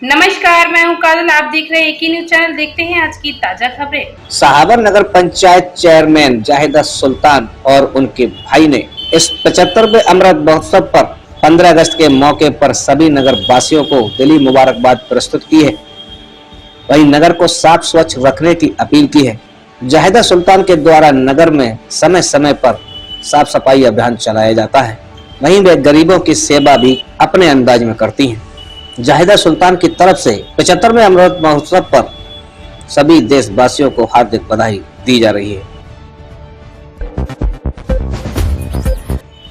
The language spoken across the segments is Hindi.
नमस्कार, मैं हूं काजल। आप देख रहे हैं एक ही न्यूज चैनल। देखते हैं आज की ताजा खबरें। सहाबर नगर पंचायत चेयरमैन जाहिदा सुल्तान और उनके भाई ने इस 75वें अमृत महोत्सव पर 15 अगस्त के मौके पर सभी नगर वासियों को दिली मुबारकबाद प्रस्तुत की है। वहीं नगर को साफ स्वच्छ रखने की अपील की है। जाहिदा सुल्तान के द्वारा नगर में समय समय पर साफ सफाई अभियान चलाया जाता है। वहीं वे गरीबों की सेवा भी अपने अंदाज में करती हैं। जाहिदा सुल्तान की तरफ से 75वें अमृत महोत्सव पर सभी देशवासियों को हार्दिक बधाई दी जा रही है।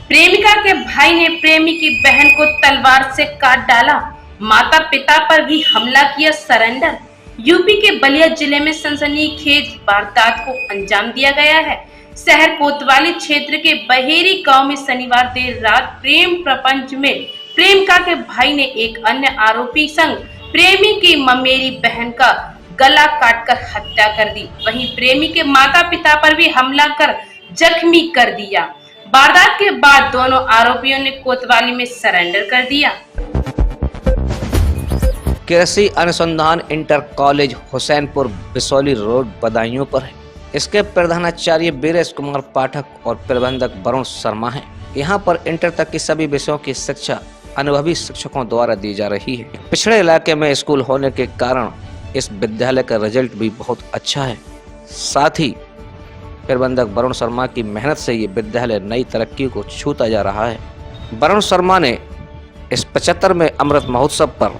प्रेमिका के भाई ने प्रेमी की बहन को तलवार से काट डाला। माता पिता पर भी हमला किया सरेंडर। यूपी के बलिया जिले में सनसनीखेज वारदात को अंजाम दिया गया है। शहर कोतवाली क्षेत्र के बहेरी गांव में शनिवार देर रात प्रेम प्रपंच में प्रेमिका के भाई ने एक अन्य आरोपी संग प्रेमी की ममेरी बहन का गला काटकर हत्या कर दी। वहीं प्रेमी के माता पिता पर भी हमला कर जख्मी कर दिया। वारदात के बाद दोनों आरोपियों ने कोतवाली में सरेंडर कर दिया। Krishi Anusandhan inter college Husainpur Bisauli road Badaun पर है। इसके प्रधानाचार्य बीरेश कुमार पाठक और प्रबंधक वरुण शर्मा हैं। यहाँ पर इंटर तक की सभी विषयों की शिक्षा अनुभवी शिक्षकों द्वारा दी जा रही है। पिछड़े इलाके में स्कूल होने के कारण इस विद्यालय का रिजल्ट भी बहुत अच्छा है। साथ ही प्रबंधक वरुण शर्मा की मेहनत से ये विद्यालय नई तरक्की को छूता जा रहा है। वरुण शर्मा ने इस 75वें अमृत महोत्सव पर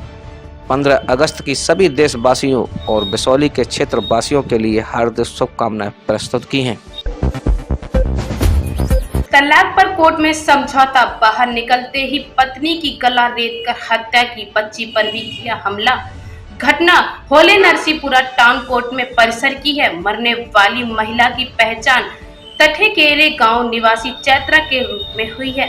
15 अगस्त की सभी देशवासियों और बिसौली के क्षेत्र वासियों के लिए हार्दिक शुभकामनाएं प्रस्तुत की हैं। तलाक पर कोर्ट में समझौता। बाहर निकलते ही पत्नी की गला रेत कर हत्या की, बच्ची पर भी किया हमला। घटना होले नरसीपुरा टाउन कोर्ट में परिसर की है। मरने वाली महिला की पहचान तठेकेरे गांव निवासी चैत्रा के रूप में हुई है।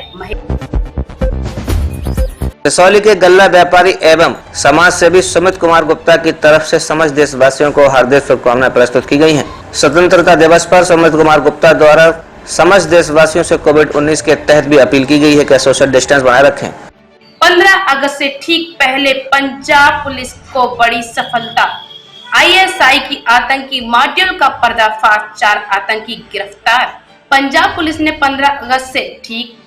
बिसौली के गल्ला व्यापारी एवं समाज सेवी सुमित कुमार गुप्ता की तरफ से समस्त देशवासियों को हार्दिक शुभकामनाएं प्रस्तुत की गई हैं। स्वतंत्रता दिवस पर सुमित कुमार गुप्ता द्वारा समस्त देशवासियों से कोविड-19 के तहत भी अपील की गई है कि सोशल डिस्टेंस बनाए रखें। 15 अगस्त से ठीक पहले पंजाब पुलिस को बड़ी सफलता। आईएसआई की आतंकी मॉड्यूल का पर्दाफाश, 4 आतंकी गिरफ्तार। पंजाब पुलिस ने 15 अगस्त से ठीक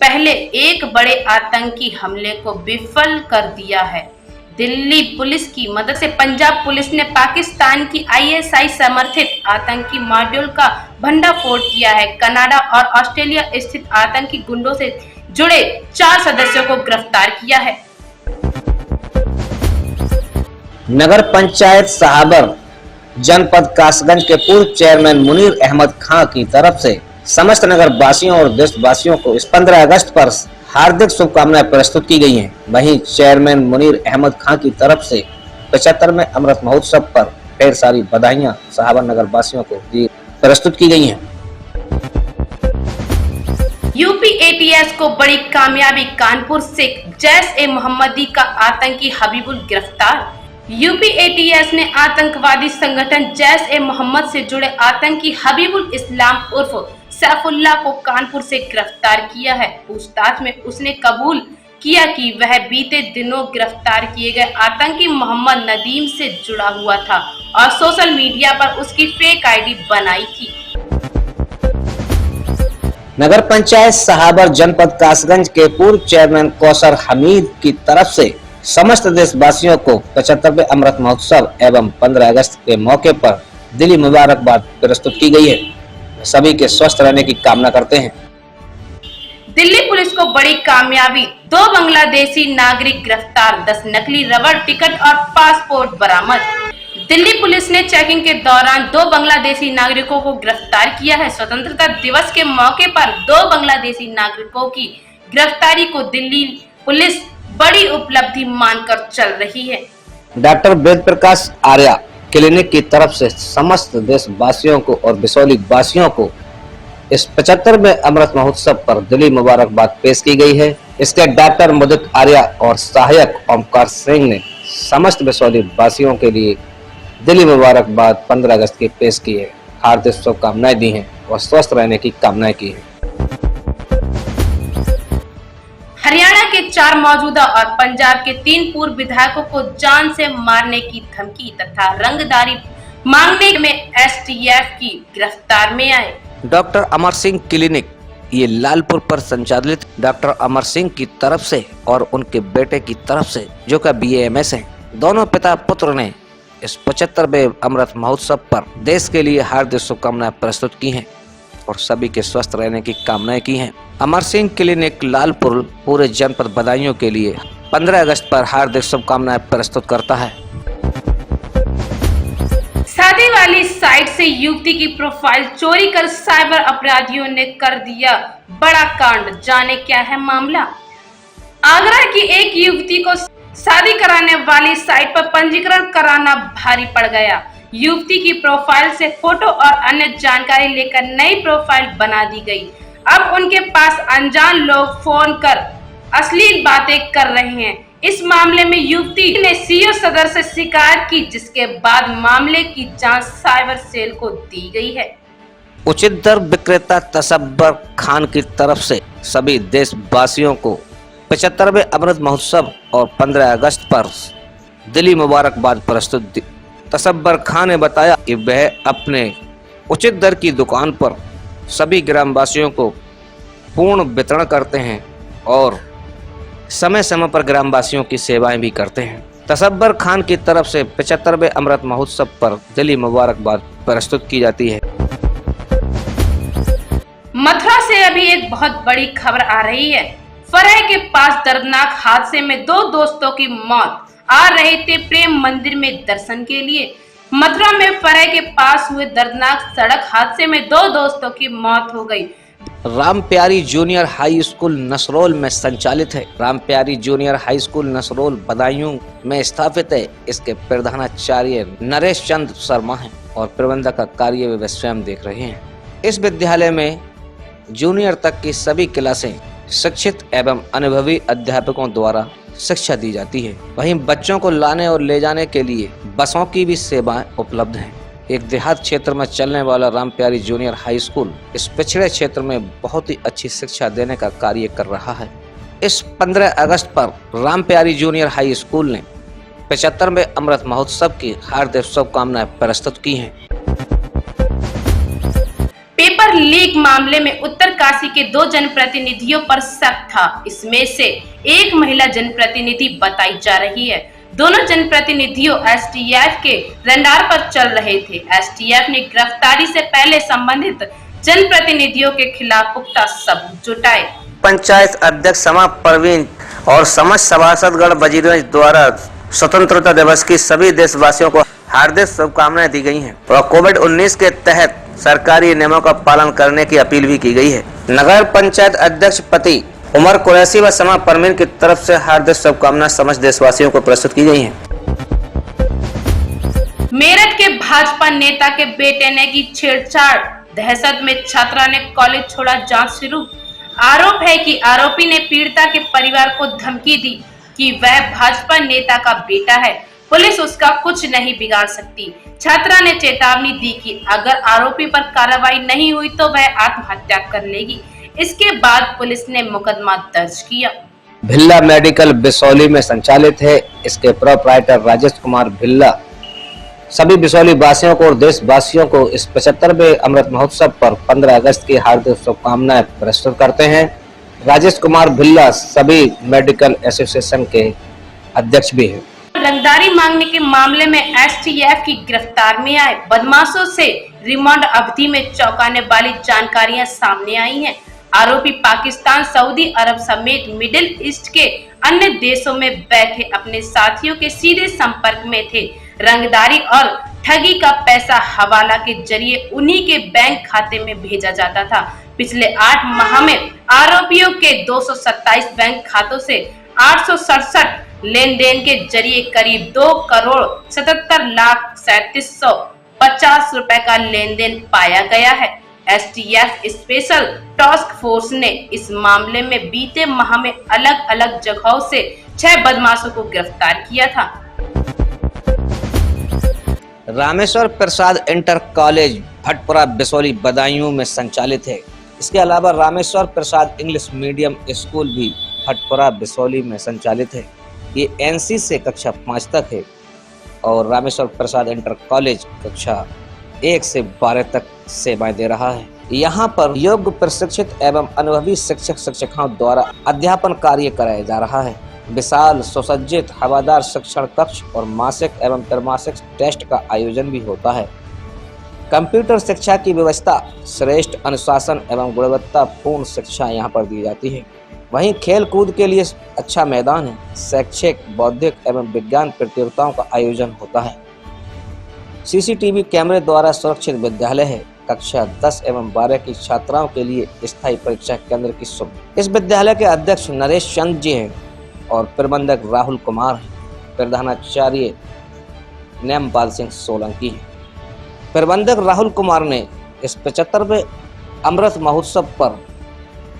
पहले एक बड़े आतंकी हमले को विफल कर दिया है। दिल्ली पुलिस की मदद से पंजाब पुलिस ने पाकिस्तान की आईएसआई समर्थित आतंकी मॉड्यूल का भंडाफोड़ किया है। कनाडा और ऑस्ट्रेलिया स्थित आतंकी गुंडों से जुड़े 4 सदस्यों को गिरफ्तार किया है। नगर पंचायत सहाबर जनपद कासगंज के पूर्व चेयरमैन मुनीर अहमद खां की तरफ से समस्त नगर वासियों और देशवासियों को इस 15 अगस्त पर हार्दिक शुभकामनाएं प्रस्तुत की गई हैं। वहीं चेयरमैन मुनीर अहमद खां की तरफ से 75वें अमृत महोत्सव पर ढेर सारी बधाइयां सहाबर नगर वासियों को प्रस्तुत की गई हैं। यूपी एटीएस को बड़ी कामयाबी। कानपुर से जैश-ए-मोहम्मदी का आतंकी हबीबुल गिरफ्तार। यूपी एटीएस ने आतंकवादी संगठन जैश-ए-मोहम्मद से जुड़े आतंकी हबीबुल इस्लाम उर्फ सैफुल्लाह को कानपुर से गिरफ्तार किया है। पूछताछ में उसने कबूल किया कि वह बीते दिनों गिरफ्तार किए गए आतंकी मोहम्मद नदीम से जुड़ा हुआ था और सोशल मीडिया पर उसकी फेक आईडी बनाई थी। नगर पंचायत सहाबर जनपद कासगंज के पूर्व चेयरमैन कौसर हमीद की तरफ से समस्त देशवासियों को 75वें अमृत महोत्सव एवं 15 अगस्त के मौके पर दिली मुबारकबाद प्रस्तुत की गई है। सभी के स्वस्थ रहने की कामना करते हैं। दिल्ली पुलिस को बड़ी कामयाबी। 2 बांग्लादेशी नागरिक गिरफ्तार। 10 नकली रबड़ टिकट और पासपोर्ट बरामद। दिल्ली पुलिस ने चेकिंग के दौरान 2 बांग्लादेशी नागरिकों को गिरफ्तार किया है। स्वतंत्रता दिवस के मौके पर 2 बांग्लादेशी नागरिकों की गिरफ्तारी को दिल्ली पुलिस बड़ी उपलब्धि मानकर चल रही है। डॉक्टर वेद प्रकाश आर्या क्लिनिक की तरफ से समस्त देशवासियों को और बिसौली वासियों को इस 75वें अमृत महोत्सव पर दिली मुबारकबाद पेश की गई है। इसके डॉक्टर मुदित आर्या और सहायक ओमकार सिंह ने समस्त बिसौली वासियों के लिए दिली मुबारकबाद 15 अगस्त की पेश की है। हार्दिक शुभकामनाएं दी हैं और स्वस्थ रहने की कामनाएं की है। हरियाणा के के 4 मौजूदा और पंजाब के 3 पूर्व विधायकों को जान से मारने की धमकी तथा रंगदारी मांगने में एसटीएफ की गिरफ्तार में आए। डॉक्टर अमर सिंह क्लिनिक ये लालपुर पर संचालित डॉक्टर अमर सिंह की तरफ से और उनके बेटे की तरफ से जो का BAMS है, दोनों पिता पुत्र ने इस 75वें अमृत महोत्सव पर देश के लिए हार्दिक शुभकामनाएं प्रस्तुत की हैं और सभी के स्वस्थ रहने की कामनाएं की हैं। अमर सिंह क्लिनिक लालपुर पूरे जनपद बदायूं के लिए 15 अगस्त पर हार्दिक शुभकामनाएं प्रस्तुत करता है। शादी वाली साइट से युवती की प्रोफाइल चोरी कर साइबर अपराधियों ने कर दिया बड़ा कांड, जाने क्या है मामला। आगरा की एक युवती को शादी कराने वाली साइट पर पंजीकरण कराना भारी पड़ गया। युवती की प्रोफाइल से फोटो और अन्य जानकारी लेकर नई प्रोफाइल बना दी गई। अब उनके पास अनजान लोग फोन कर अश्लील बातें कर रहे हैं। इस मामले में युवती ने सीओ सदर से शिकायत की, जिसके बाद मामले की जांच साइबर सेल को दी गई है। उचित दर विक्रेता तसब्बर खान की तरफ से सभी देशवासियों को 75वें अमृत महोत्सव और 15 अगस्त पर दिली मुबारकबाद प्रस्तुत। तसब्बर खान ने बताया कि वह अपने उचित दर की दुकान पर सभी ग्रामवासियों को पूर्ण वितरण करते हैं और समय समय पर ग्रामवासियों की सेवाएं भी करते हैं। तसब्बर खान की तरफ से 75वें अमृत महोत्सव पर दिली मुबारकबाद प्रस्तुत की जाती है। मथुरा से अभी एक बहुत बड़ी खबर आ रही है। फरह के पास दर्दनाक हादसे में 2 दोस्तों की मौत। आ रहे थे प्रेम मंदिर में दर्शन के लिए। मथुरा में फरह के पास हुए दर्दनाक सड़क हादसे में 2 दोस्तों की मौत हो गई। राम प्यारी जूनियर हाई स्कूल नसरोल में संचालित है। राम प्यारी जूनियर हाई स्कूल नसरोल बदायूं में स्थापित है। इसके प्रधानाचार्य नरेश चंद्र शर्मा हैं और प्रबंधक का कार्य वे स्वयं देख रहे हैं। इस विद्यालय में जूनियर तक की सभी क्लासें शिक्षित एवं अनुभवी अध्यापकों द्वारा शिक्षा दी जाती है। वहीं बच्चों को लाने और ले जाने के लिए बसों की भी सेवाएं उपलब्ध हैं। एक देहात क्षेत्र में चलने वाला राम प्यारी जूनियर हाई स्कूल इस पिछड़े क्षेत्र में बहुत ही अच्छी शिक्षा देने का कार्य कर रहा है। इस 15 अगस्त पर राम प्यारी जूनियर हाई स्कूल ने 75वें अमृत महोत्सव की हार्दिक शुभकामनाएं प्रस्तुत की हैं। पेपर लीक मामले में उत्तरकाशी के 2 जनप्रतिनिधियों पर शक था। इसमें से एक महिला जनप्रतिनिधि बताई जा रही है। दोनों जनप्रतिनिधियों एसटीएफ के रडार पर चल रहे थे। एसटीएफ ने गिरफ्तारी से पहले संबंधित जनप्रतिनिधियों के खिलाफ पुख्ता सबूत जुटाए। पंचायत अध्यक्ष समा परवीन और समस्त सभासदगण वजीरगंज द्वारा स्वतंत्रता दिवस की सभी देशवासियों को हार्दिक शुभकामनाएं दी गई हैं और कोविड-19 के तहत सरकारी नियमों का पालन करने की अपील भी की गई है। नगर पंचायत अध्यक्ष पति उमर कुरैशी व समा परवीन की तरफ से हार्दिक शुभकामनाएं समस्त देशवासियों को प्रस्तुत की गई हैं। मेरठ के भाजपा नेता के बेटे ने की छेड़छाड़, दहशत में छात्रा ने कॉलेज छोड़ा, जांच शुरू। आरोप है कि आरोपी ने पीड़िता के परिवार को धमकी दी कि वह भाजपा नेता का बेटा है, पुलिस उसका कुछ नहीं बिगाड़ सकती। छात्रा ने चेतावनी दी कि अगर आरोपी पर कार्रवाई नहीं हुई तो वह आत्महत्या कर लेगी। इसके बाद पुलिस ने मुकदमा दर्ज किया। भिल्ला मेडिकल बिसौली में संचालित है। इसके प्रोप्राइटर राजेश कुमार भिल्ला सभी बिसौली वासियों को और देशवासियों को इस 75वें अमृत महोत्सव पर 15 अगस्त की हार्दिक शुभकामनाएं प्रस्तुत करते हैं। राजेश कुमार भिल्ला सभी मेडिकल एसोसिएशन के अध्यक्ष भी हैं। रंगदारी मांगने के मामले में एसटीएफ की गिरफ्तार में आए बदमाशों से रिमांड अवधि में चौंकाने वाली जानकारियां सामने आई हैं। आरोपी पाकिस्तान, सऊदी अरब समेत मिडिल ईस्ट के अन्य देशों में बैठे अपने साथियों के सीधे संपर्क में थे। रंगदारी और ठगी का पैसा हवाला के जरिए उन्हीं के बैंक खाते में भेजा जाता था। पिछले 8 माह में आरोपियों के 227 बैंक खातों से 867 लेन देन के जरिए करीब 2,77,37,50 रुपए का लेन देन पाया गया है। एसटीएफ स्पेशल टास्क फोर्स ने इस मामले में बीते माह में अलग अलग जगहों से 6 बदमाशों को गिरफ्तार किया था। रामेश्वर प्रसाद इंटर कॉलेज भटपुरा बिसौली बदायूं में संचालित है। इसके अलावा Rameshwar Prasad English medium school भी भटपुरा बिसौली में संचालित है। ये एनसी से कक्षा 5 तक है और रामेश्वर प्रसाद इंटर कॉलेज कक्षा 1 से 12 तक सेवाएं दे रहा है। यहाँ पर योग्य प्रशिक्षित एवं अनुभवी शिक्षक शिक्षिकाओं द्वारा अध्यापन कार्य कराया जा रहा है। विशाल सुसज्जित हवादार शिक्षण कक्ष और मासिक एवं त्रैमासिक टेस्ट का आयोजन भी होता है। कंप्यूटर शिक्षा की व्यवस्था, श्रेष्ठ अनुशासन एवं गुणवत्तापूर्ण शिक्षा यहाँ पर दी जाती है। वहीं खेल कूद के लिए अच्छा मैदान है। शैक्षिक, बौद्धिक एवं विज्ञान प्रतियोगिताओं का आयोजन होता है। सीसीटीवी कैमरे द्वारा सुरक्षित विद्यालय है। कक्षा 10 एवं 12 की छात्राओं के लिए स्थायी परीक्षा केंद्र की सुविधा। इस विद्यालय के अध्यक्ष नरेश चंद जी हैं और प्रबंधक राहुल कुमार हैं। प्रधानाचार्य नेमपाल सिंह सोलंकी हैं। प्रबंधक राहुल कुमार ने इस 75वें अमृत महोत्सव पर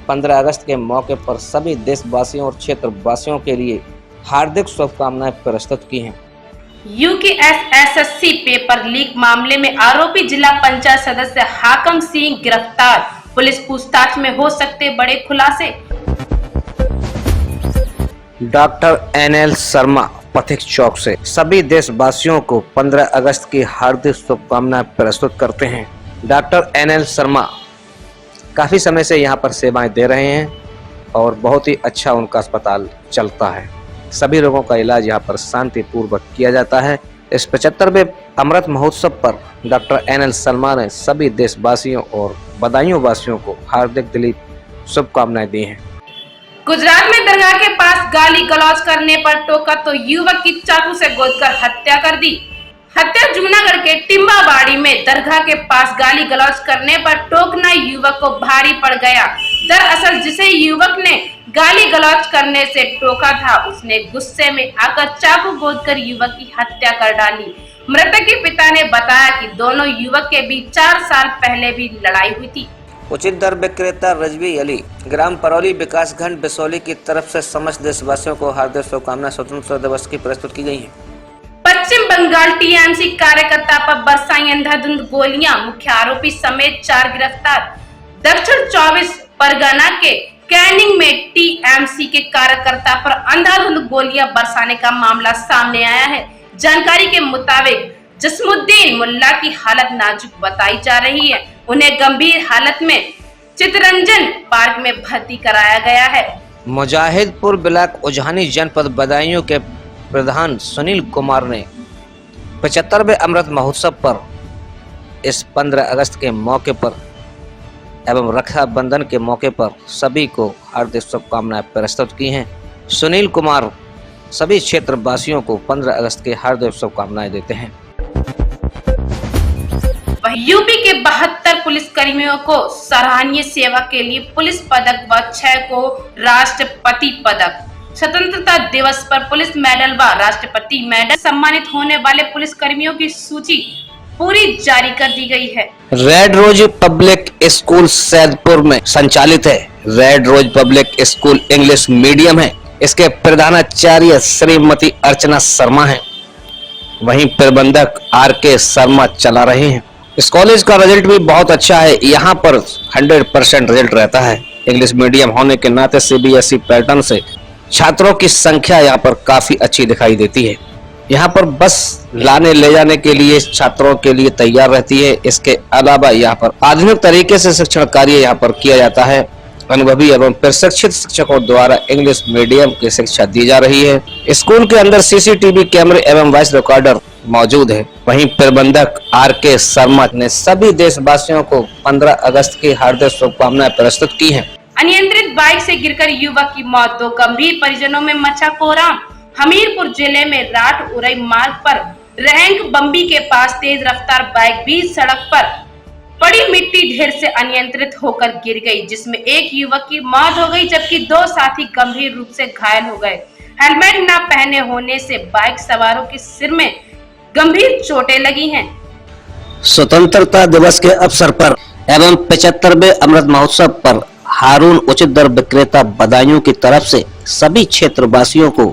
15 अगस्त के मौके पर सभी देशवासियों और क्षेत्रवासियों के लिए हार्दिक शुभकामनाएं प्रस्तुत की हैं। यूकेएसएससी पेपर लीक मामले में आरोपी जिला पंचायत सदस्य हाकम सिंह गिरफ्तार। पुलिस पूछताछ में हो सकते बड़े खुलासे। डॉक्टर NL शर्मा पथिक चौक से सभी देशवासियों को 15 अगस्त की हार्दिक शुभकामनाएं प्रस्तुत करते हैं। डॉक्टर NL शर्मा काफी समय से यहाँ पर सेवाएं दे रहे हैं और बहुत ही अच्छा उनका अस्पताल चलता है। सभी लोगों का इलाज यहाँ पर शांतिपूर्वक किया जाता है। इस 75वें अमृत महोत्सव पर डॉक्टर NL शर्मा ने सभी देशवासियों और बदायूं वासियों को हार्दिक दिली शुभकामनाएं दी हैं। गुजरात में दरगाह के पास गाली गलौज करने पर टोका तो युवक की चाकू से गोदकर हत्या कर दी। हत्या जूनागढ़ के टिम्बाबाड़ी में दरगाह के पास गाली गलौज करने पर टोकना युवक को भारी पड़ गया। दरअसल जिसे युवक ने गाली गलौज करने से टोका था, उसने गुस्से में आकर चाकू गोदकर युवक की हत्या कर डाली। मृतक के पिता ने बताया कि दोनों युवक के बीच 4 साल पहले भी लड़ाई हुई थी। उचित दर विक्रेता रजवी अली, ग्राम परौली विकासखंड बिसौली की तरफ से समस्त देशवासियों को हार्दिक शुभकामनाएं स्वतंत्रता दिवस की प्रस्तुत की गई है। पश्चिम बंगाल टीएमसी कार्यकर्ता पर बरसाई अंधाधुंध गोलियां, मुख्य आरोपी समेत 4 गिरफ्तार। दक्षिण 24 परगना के कैनिंग में टीएमसी के कार्यकर्ता पर अंधाधुंध गोलियां बरसाने का मामला सामने आया है। जानकारी के मुताबिक जसमुद्दीन मुल्ला की हालत नाजुक बताई जा रही है। उन्हें गंभीर हालत में चितरंजन पार्क में भर्ती कराया गया है। मुजाहिदपुर ब्लॉक उजहानी जनपद बदायूं के प्रधान सुनील कुमार ने 75वें अमृत महोत्सव पर इस 15 अगस्त के मौके पर एवं रक्षाबंधन के मौके पर सभी को हार्दिक शुभकामनाएं प्रस्तुत की हैं। सुनील कुमार सभी क्षेत्रवासियों को 15 अगस्त की हार्दिक शुभकामनाएं देते हैं। यूपी के 72 पुलिस कर्मियों को सराहनीय सेवा के लिए पुलिस पदक व 6 को राष्ट्रपति पदक। स्वतंत्रता दिवस पर पुलिस मेडल व राष्ट्रपति मेडल सम्मानित होने वाले पुलिस कर्मियों की सूची पूरी जारी कर दी गई है। Red rose public school Saidpur में संचालित है। Red rose public school English medium है। इसके प्रधानाचार्य श्रीमती अर्चना शर्मा हैं। वहीं प्रबंधक RK शर्मा चला रहे हैं। इस कॉलेज का रिजल्ट भी बहुत अच्छा है। यहाँ पर 100% रिजल्ट रहता है। इंग्लिश मीडियम होने के नाते CBSE पैटर्न से छात्रों की संख्या यहाँ पर काफी अच्छी दिखाई देती है। यहाँ पर बस लाने ले जाने के लिए छात्रों के लिए तैयार रहती है। इसके अलावा यहाँ पर आधुनिक तरीके से शिक्षण कार्य यहाँ पर किया जाता है। अनुभवी एवं प्रशिक्षित शिक्षकों द्वारा इंग्लिश मीडियम की शिक्षा दी जा रही है। स्कूल के अंदर CCTV कैमरे एवं वॉइस रिकॉर्डर मौजूद है। वहीं प्रबंधक RK शर्मा ने सभी देशवासियों को 15 अगस्त की हार्दिक शुभकामनाएं प्रस्तुत की हैं। अनियंत्रित बाइक से गिरकर युवक की मौत, 2 गंभीर परिजनों में मचा कोहराम। हमीरपुर जिले में राट उरई मार्ग पर रैंक बम्बी के पास तेज रफ्तार बाइक बीच सड़क पर पड़ी मिट्टी ढेर से अनियंत्रित होकर गिर गई, जिसमें एक युवक की मौत हो गई जबकि 2 साथी गंभीर रूप से घायल हो गए। हेलमेट न पहने होने से बाइक सवारों के सिर में गंभीर चोटें लगी हैं। स्वतंत्रता दिवस के अवसर पर एवं 75वें अमृत महोत्सव पर हारून उचित दर विक्रेता बदायूं की तरफ से सभी क्षेत्रवासियों को,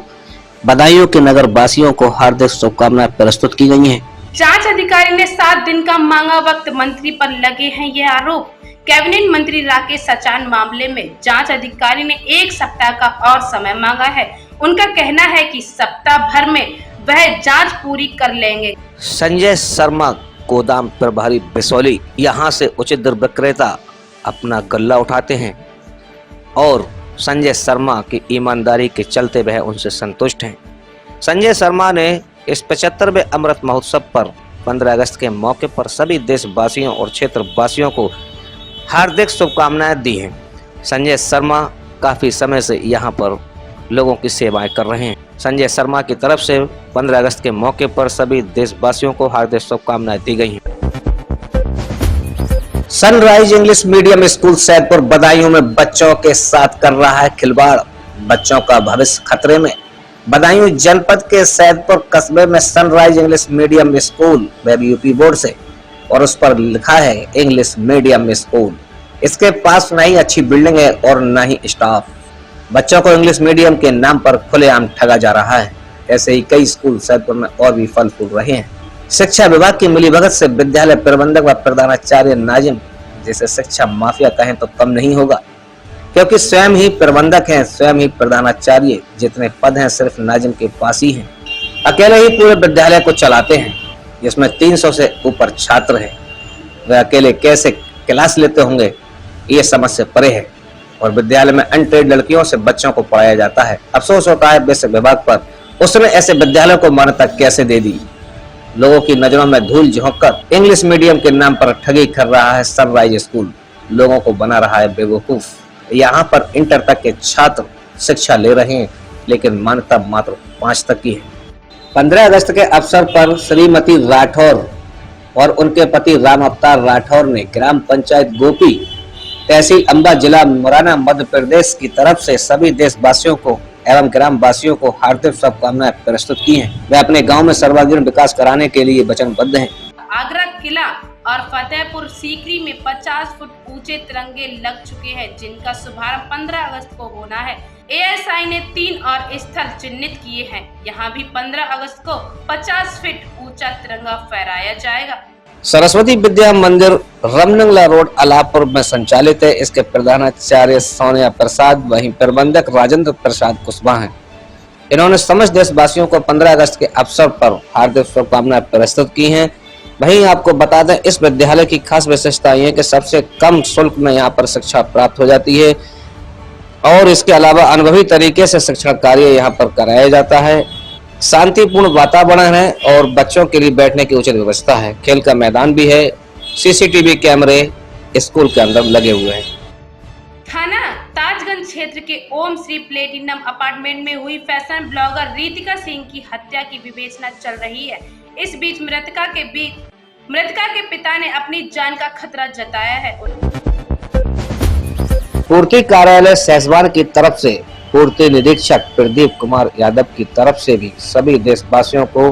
बदायूं के नगर वासियों को हार्दिक शुभकामनाएं प्रस्तुत की गई हैं। जांच अधिकारी ने 7 दिन का मांगा वक्त, मंत्री पर लगे हैं ये आरोप। कैबिनेट मंत्री राकेश सचान मामले में जांच अधिकारी ने 1 सप्ताह का और समय मांगा है। उनका कहना है कि सप्ताह भर में वह जांच पूरी कर लेंगे। संजय शर्मा गोदाम प्रभारी बिसौली, यहाँ से उचित दर विक्रेता अपना गल्ला उठाते हैं और संजय शर्मा की ईमानदारी के चलते वह उनसे संतुष्ट हैं। संजय शर्मा ने इस 75वें अमृत महोत्सव पर 15 अगस्त के मौके पर सभी देशवासियों और क्षेत्रवासियों को हार्दिक शुभकामनाएं दी हैं। संजय शर्मा काफी समय से यहाँ पर लोगों की सेवाएं कर रहे हैं। संजय शर्मा की तरफ से 15 अगस्त के मौके पर सभी देशवासियों को हार्दिक शुभकामनाएं दी गई हैं। Sunrise English medium school Saidpur Badaun में बच्चों के साथ कर रहा है खिलवाड़, बच्चों का भविष्य खतरे में। बदायूं जनपद के सैदपुर कस्बे में sunrise English medium school web UP board से और उस पर लिखा है इंग्लिश मीडियम स्कूल। इसके पास न ही अच्छी बिल्डिंग है और न ही स्टाफ। बच्चों को इंग्लिश मीडियम के नाम पर खुलेआम ठगा जा रहा है। ऐसे ही कई स्कूल सैदपुर में और भी फल फूल रहे हैं। शिक्षा विभाग की मिलीभगत से विद्यालय प्रबंधक व प्रधानाचार्य नाजिम, जिसे शिक्षा माफिया कहें तो कम नहीं होगा, क्योंकि स्वयं ही प्रबंधक हैं, स्वयं ही प्रधानाचार्य। जितने पद हैं सिर्फ नाजिम के पास ही हैं। अकेले ही पूरे विद्यालय को चलाते हैं, जिसमें 300 से ऊपर छात्र हैं। वे अकेले कैसे क्लास लेते होंगे, ये समझ से परे है। और विद्यालय में अनट्रेड लड़कियों से बच्चों को पढ़ाया जाता है। अफसोस होता है बेसिक विभाग पर, उसने ऐसे विद्यालयों को मान्यता कैसे दे दी। लोगों की नजरों में धूल झोंककर इंग्लिश मीडियम के नाम पर ठगी कर रहा है सनराइज स्कूल, लोगों को बना रहा है बेवकूफ। यहाँ पर इंटर तक के छात्र शिक्षा ले रहे हैं, लेकिन मान्यता मात्र 5 तक की है। 15 अगस्त के अवसर पर श्रीमती राठौर और उनके पति राम अवतार राठौर ने ग्राम पंचायत गोपी, तहसील अंबा, जिला मुरैना, मध्य प्रदेश की तरफ से सभी देशवासियों को एवं ग्राम वासियों को हार्दिक शुभकामनाएं प्रस्तुत की हैं। वे अपने गांव में सर्वांगीण विकास कराने के लिए वचनबद्ध हैं। आगरा किला और फतेहपुर सीकरी में 50 फुट ऊंचे तिरंगे लग चुके हैं, जिनका शुभारंभ 15 अगस्त को होना है। एएसआई ने 3 और स्थल चिन्हित किए हैं। यहाँ भी 15 अगस्त को 50 फीट ऊंचा तिरंगा फहराया जाएगा। सरस्वती विद्या मंदिर रमनंगला रोड अलापुर में संचालित है। इसके प्रधानाचार्य सोनिया प्रसाद, वहीं प्रबंधक राजेंद्र प्रसाद कुशवाहा हैं। इन्होंने समस्त देशवासियों को 15 अगस्त के अवसर पर हार्दिक शुभकामनाएं प्रस्तुत की हैं। वहीं आपको बता दें, इस विद्यालय की खास विशेषता ये है कि सबसे कम शुल्क में यहाँ पर शिक्षा प्राप्त हो जाती है और इसके अलावा अनुभवी तरीके से शिक्षण कार्य यहाँ पर कराया जाता है। शांतिपूर्ण वातावरण है और बच्चों के लिए बैठने की उचित व्यवस्था है। खेल का मैदान भी है। सीसीटीवी कैमरे स्कूल के अंदर लगे हुए हैं। थाना ताजगंज क्षेत्र के ओम श्री प्लेटिनम अपार्टमेंट में हुई फैशन ब्लॉगर रितिका सिंह की हत्या की विवेचना चल रही है। इस बीच मृतका के पिता ने अपनी जान का खतरा जताया है। पूर्ति कार्यालय सहसवान की तरफ से पूर्ति निरीक्षक प्रदीप कुमार यादव की तरफ से भी सभी देशवासियों को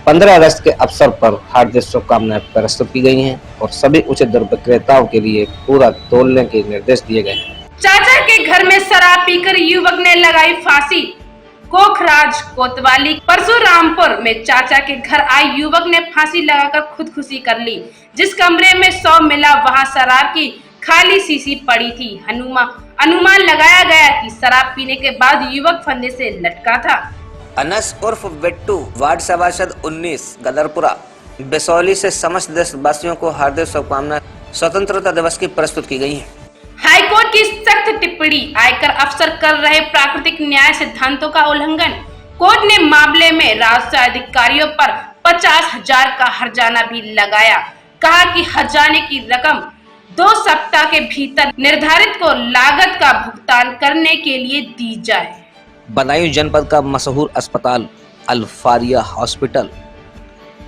15 अगस्त के अवसर पर हार्दिक शुभकामनाएं प्रस्तुत की गई हैं और सभी उचित दर विक्रेताओं के लिए पूरा तोलने के निर्देश दिए गए हैं। चाचा के घर में शराब पीकर युवक ने लगाई फांसी। कोखराज कोतवाली परशुरामपुर में चाचा के घर आए युवक ने फांसी लगाकर खुदकुशी कर ली। जिस कमरे में 100 मिला, वहां शराब की खाली शीशी पड़ी थी। अनुमान लगाया गया कि शराब पीने के बाद युवक फंदे से लटका था। अनस उर्फ बिट्टू, वार्ड सभासद 19, गदरपुरा, बिसौली से समस्त देशवासियों को हार्दिक शुभकामनाएं स्वतंत्रता दिवस की प्रस्तुत की गई है। हाईकोर्ट की सख्त टिप्पणी, आयकर अफसर कर रहे प्राकृतिक न्याय सिद्धांतों का उल्लंघन। कोर्ट ने मामले में राजस्व अधिकारियों पर 50,000 का हर्जाना भी लगाया। कहा कि हर्जाने की रकम 2 सप्ताह के भीतर निर्धारित को लागत का भुगतान करने के लिए दी जाए। बदायूं जनपद का मशहूर अस्पताल अल्फारिया हॉस्पिटल,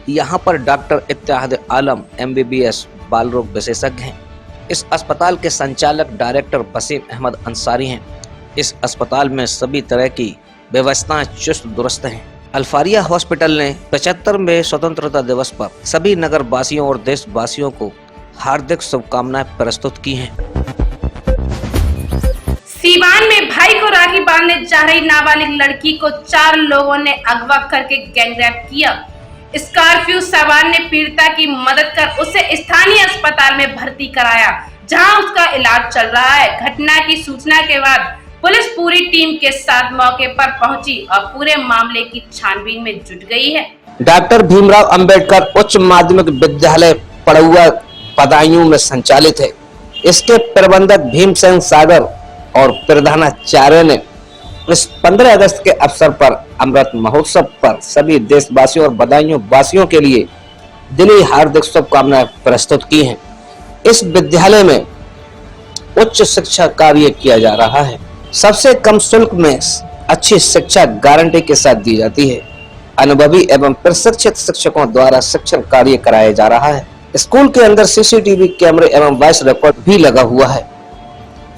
यहाँ पर डॉक्टर इत्तेहाद आलम MBBS बाल रोग विशेषज्ञ हैं। इस अस्पताल के संचालक डायरेक्टर वसीम अहमद अंसारी हैं। इस अस्पताल में सभी तरह की व्यवस्थाएं चुस्त दुरुस्त हैं। अल्फारिया हॉस्पिटल ने 75वें स्वतंत्रता दिवस पर सभी नगर वासियों और देशवासियों को हार्दिक शुभकामनाएं प्रस्तुत की हैं। सीवान में भाई को राखी बांधने जा रही नाबालिग लड़की को 4 लोगों ने अगवा करके गैंगरेप किया। स्कॉर्पियो सवार ने पीड़िता की मदद कर उसे स्थानीय अस्पताल में भर्ती कराया, जहां उसका इलाज चल रहा है। घटना की सूचना के बाद पुलिस पूरी टीम के साथ मौके पर पहुंची और पूरे मामले की छानबीन में जुट गई है। डॉक्टर भीमराव अंबेडकर उच्च माध्यमिक विद्यालय पड़ुआ बदायूं में संचालित है। इसके प्रबंधक भीमसेन सागर और प्रधानाचार्य ने इस 15 अगस्त के अवसर पर अमृत महोत्सव पर सभी देशवासियों और बदायूं वासियों के लिए दिली हार्दिक शुभकामनाएं प्रस्तुत की हैं। इस विद्यालय में उच्च शिक्षा कार्य किया जा रहा है। सबसे कम शुल्क में अच्छी शिक्षा गारंटी के साथ दी जाती है। अनुभवी एवं प्रशिक्षित शिक्षकों द्वारा शिक्षण कार्य कराया जा रहा है। स्कूल के अंदर सीसीटीवी कैमरे एवं वॉइस रिकॉर्ड भी लगा हुआ है।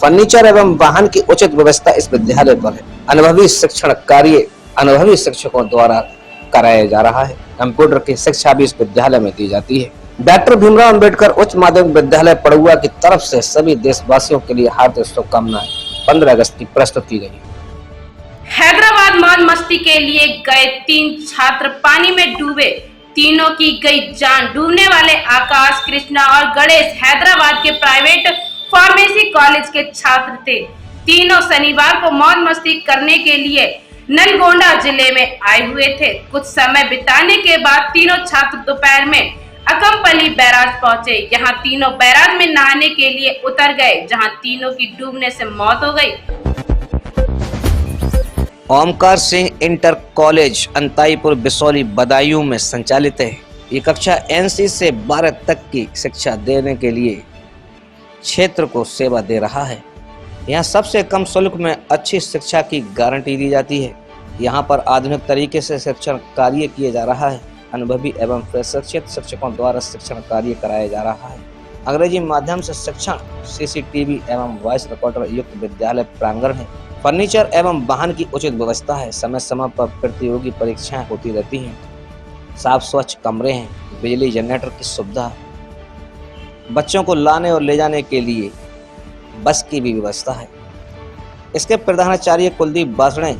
फर्नीचर एवं वाहन की उचित व्यवस्था इस विद्यालय पर है। अनुभवी शिक्षण कार्य अनुभवी शिक्षकों द्वारा कराया जा रहा है। कंप्यूटर की शिक्षा भी इस विद्यालय में दी जाती है। डॉक्टर भीमराव अंबेडकर उच्च माध्यमिक विद्यालय पड़ुआ की तरफ से सभी देशवासियों के लिए हार्दिक शुभकामनाएं 15 अगस्त की प्रस्तुत की गई। हैदराबाद मौज मस्ती के लिए गए 3 छात्र पानी में डूबे, तीनों की गई जान। डूबने वाले आकाश, कृष्णा और गणेश हैदराबाद के प्राइवेट फार्मेसी कॉलेज के छात्र थे। तीनों शनिवार को मौज मस्ती करने के लिए नलगोंडा जिले में आए हुए थे। कुछ समय बिताने के बाद तीनों छात्र दोपहर में अकमपल्ली बैराज पहुंचे। यहाँ तीनों बैराज में नहाने के लिए उतर गए, जहाँ तीनों की डूबने से मौत हो गई। ओमकार सिंह इंटर कॉलेज अंताईपुर बिसौली बदायूं में संचालित है। ये कक्षा NC से 12 तक की शिक्षा देने के लिए क्षेत्र को सेवा दे रहा है। यहाँ सबसे कम शुल्क में अच्छी शिक्षा की गारंटी दी जाती है। यहाँ पर आधुनिक तरीके से शिक्षण कार्य किया जा रहा है। अनुभवी एवं प्रशिक्षित शिक्षकों द्वारा शिक्षण कार्य कराया जा रहा है। अंग्रेजी माध्यम से शिक्षण, CCTV एवं वॉइस रिकॉर्डर युक्त विद्यालय प्रांगण है। फर्नीचर एवं वाहन की उचित व्यवस्था है। समय समय पर प्रतियोगी परीक्षाएं होती रहती हैं। साफ स्वच्छ कमरे हैं। बिजली जनरेटर की सुविधा है। बच्चों को लाने और ले जाने के लिए बस की भी व्यवस्था है। इसके प्रधानाचार्य कुलदीप बासणे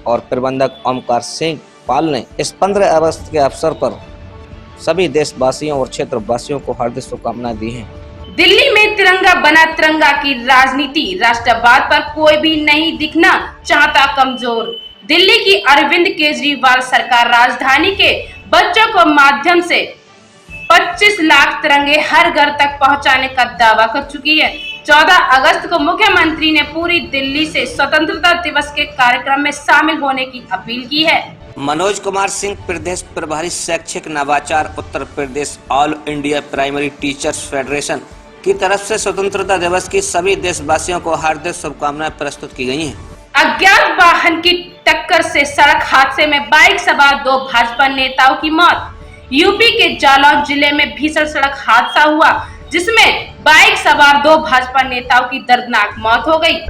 और प्रबंधक ओमकार सिंह पाल ने इस 15 अगस्त के अवसर पर सभी देशवासियों और क्षेत्रवासियों को हार्दिक शुभकामनाएं दी हैं। दिल्ली में तिरंगा बना तिरंगा की राजनीति, राष्ट्रवाद पर कोई भी नहीं दिखना चाहता कमजोर। दिल्ली की अरविंद केजरीवाल सरकार राजधानी के बच्चों को माध्यम से 25 लाख तिरंगे हर घर तक पहुंचाने का दावा कर चुकी है। 14 अगस्त को मुख्यमंत्री ने पूरी दिल्ली से स्वतंत्रता दिवस के कार्यक्रम में शामिल होने की अपील की है। मनोज कुमार सिंह, प्रदेश प्रभारी शैक्षिक नवाचार, Uttar Pradesh all India primary teachers federation की तरफ से स्वतंत्रता दिवस की सभी देशवासियों को हार्दिक शुभकामनाएं प्रस्तुत की गई हैं। अज्ञात वाहन की टक्कर से सड़क हादसे में बाइक सवार 2 भाजपा नेताओं की मौत। यूपी के जालौन जिले में भीषण सड़क हादसा हुआ, जिसमें बाइक सवार 2 भाजपा नेताओं की दर्दनाक मौत हो गई।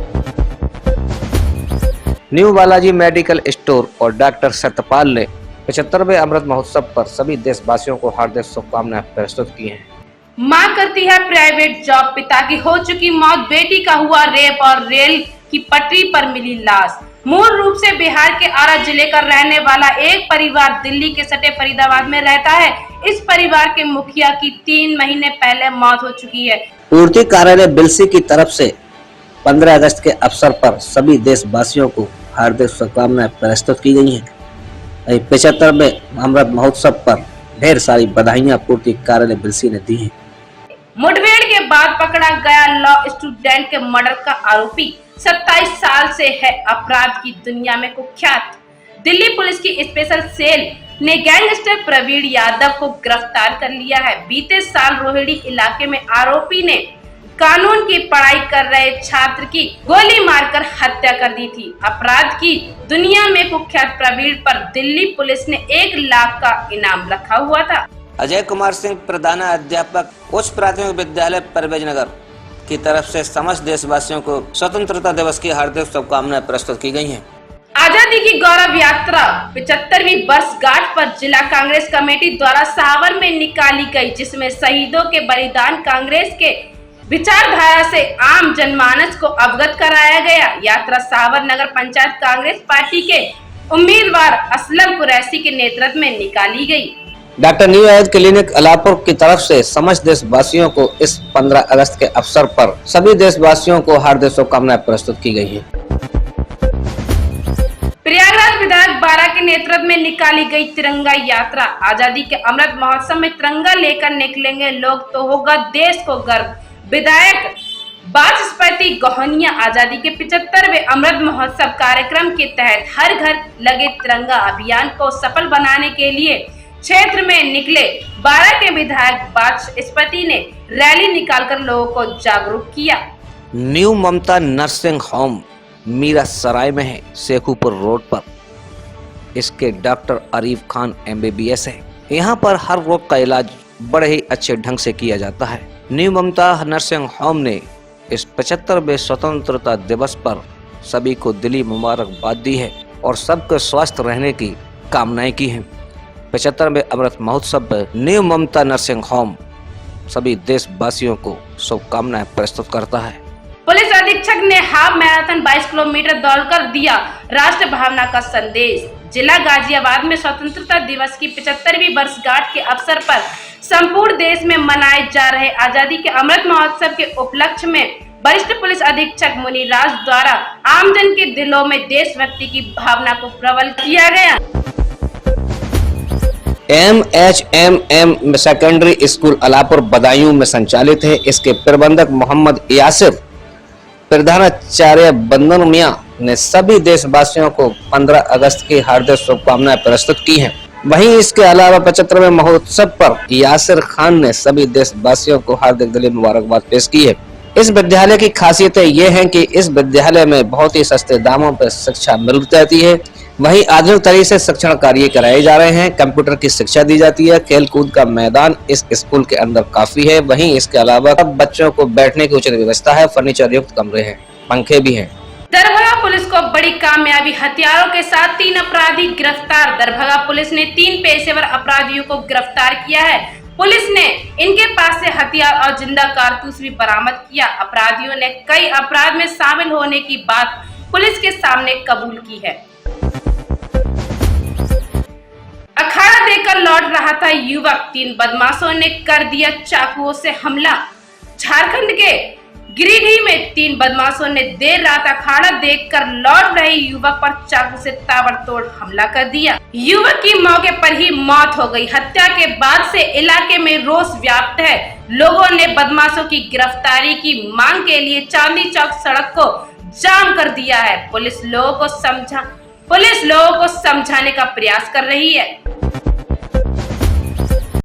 न्यू बालाजी मेडिकल स्टोर और डॉक्टर सत्यपाल ने 75वें अमृत महोत्सव पर सभी देशवासियों को हार्दिक शुभकामनाएं प्रस्तुत की हैं। मां करती है प्राइवेट जॉब, पिता की हो चुकी मौत, बेटी का हुआ रेप और रेल की पटरी पर मिली लाश। मूल रूप से बिहार के आरा जिले का रहने वाला एक परिवार दिल्ली के सटे फरीदाबाद में रहता है। इस परिवार के मुखिया की 3 महीने पहले मौत हो चुकी है। पूर्ति कार्यालय बिलसी की तरफ से 15 अगस्त के अवसर पर सभी देशवासियों को हार्दिक शुभकामनाएं प्रस्तुत की गई हैं। 75वें अमृत महोत्सव पर ढेर सारी बधाइयां पूर्ति कार्यालय बिलसी ने दी हैं। मुठभेड़ के बाद पकड़ा गया लॉ स्टूडेंट के मर्डर का आरोपी 27 साल से है अपराध की दुनिया में कुख्यात। दिल्ली पुलिस की स्पेशल सेल ने गैंगस्टर प्रवीण यादव को गिरफ्तार कर लिया है। बीते साल रोहिणी इलाके में आरोपी ने कानून की पढ़ाई कर रहे छात्र की गोली मारकर हत्या कर दी थी। अपराध की दुनिया में कुख्यात प्रवीण पर दिल्ली पुलिस ने 1 लाख का इनाम रखा हुआ था। अजय कुमार सिंह, प्रधानाध्यापक उच्च प्राथमिक विद्यालय परवेज नगर की तरफ से समस्त देशवासियों को स्वतंत्रता दिवस की हार्दिक शुभकामनाएं प्रस्तुत की गई हैं। आजादी की गौरव यात्रा 75वीं वर्षगांठ पर जिला कांग्रेस कमेटी द्वारा सावर में निकाली गई, जिसमें शहीदों के बलिदान, कांग्रेस के विचारधारा से आम जनमानस को अवगत कराया गया। यात्रा सावर नगर पंचायत कांग्रेस पार्टी के उम्मीदवार असलम कुरैशी के नेतृत्व में निकाली गई। Doctor new age clinic Alapur की तरफ से समस्त देशवासियों को इस 15 अगस्त के अवसर पर सभी देशवासियों को हार्दिक शुभकामनाएं प्रस्तुत की गई है। प्रयागराज विधायक बारा के नेतृत्व में निकाली गई तिरंगा यात्रा। आजादी के अमृत महोत्सव में तिरंगा लेकर निकलेंगे लोग तो होगा देश को गर्व। विधायक वाचस्पति गोहनिया आजादी के 75वें अमृत महोत्सव कार्यक्रम के तहत हर घर लगे तिरंगा अभियान को सफल बनाने के लिए क्षेत्र में निकले। बारा के विधायक वाचस्पति ने रैली निकालकर लोगों को जागरूक किया। न्यू ममता नर्सिंग होम मीरा सराय में है, शेखुपुर रोड पर। इसके डॉक्टर अरीफ खान MBBS है। यहाँ पर हर रोग का इलाज बड़े ही अच्छे ढंग से किया जाता है। न्यू ममता नर्सिंग होम ने इस 75वें स्वतंत्रता दिवस पर सभी को दिली मुबारकबाद दी है और सबके स्वस्थ रहने की कामनाएं की हैं। 75वें अमृत महोत्सव पर न्यू ममता नर्सिंग होम सभी देशवासियों को शुभकामनाएं प्रस्तुत करता है। पुलिस अधीक्षक ने हाफ मैराथन 22 किलोमीटर दौड़कर दिया राष्ट्र भावना का संदेश। जिला गाजियाबाद में स्वतंत्रता दिवस की 75वीं वर्षगांठ के अवसर पर संपूर्ण देश में मनाए जा रहे आजादी के अमृत महोत्सव के उपलक्ष्य में वरिष्ठ पुलिस अधीक्षक मुनिराज द्वारा आमजन के दिलों में देशभक्ति की भावना को प्रबल किया गया। MHMM secondary school Alapur Badaun में संचालित है। इसके प्रबंधक मोहम्मद यासिर, प्रधानाचार्य बंदन मियां ने सभी देशवासियों को 15 अगस्त की हार्दिक शुभकामनाएं प्रस्तुत की हैं। वहीं इसके अलावा 75वें महोत्सव पर यासिर खान ने सभी देशवासियों को हार्दिक दिली मुबारकबाद पेश की है। इस विद्यालय की खासियतें ये हैं कि इस विद्यालय में बहुत ही सस्ते दामों पर शिक्षा मिल जाती है। वहीं आधुनिक तरीके से शिक्षण कार्य कराए जा रहे हैं। कंप्यूटर की शिक्षा दी जाती है। खेल कूद का मैदान इस स्कूल के अंदर काफी है। वहीं इसके अलावा बच्चों को बैठने की उचित व्यवस्था है। फर्नीचर युक्त कमरे हैं, पंखे भी हैं। दरभंगा पुलिस को बड़ी कामयाबी, हथियारों के साथ 3 अपराधी गिरफ्तार। दरभंगा पुलिस ने 3 पेशेवर अपराधियों को गिरफ्तार किया है। पुलिस ने इनके पास से हथियार और जिंदा कारतूस भी बरामद किया। अपराधियों ने कई अपराध में शामिल होने की बात पुलिस के सामने कबूल की है। अखाड़ा देकर लौट रहा था युवक, 3 बदमाशों ने कर दिया चाकुओं से हमला। झारखंड के गिरिडीह में 3 बदमाशों ने देर रात अखाड़ा देखकर लौट रहे युवक पर चाकू से ताबड़तोड़ हमला कर दिया। युवक की मौके पर ही मौत हो गई। हत्या के बाद से इलाके में रोष व्याप्त है। लोगों ने बदमाशों की गिरफ्तारी की मांग के लिए चांदी चौक सड़क को जाम कर दिया है। पुलिस लोगों को समझाने का प्रयास कर रही है।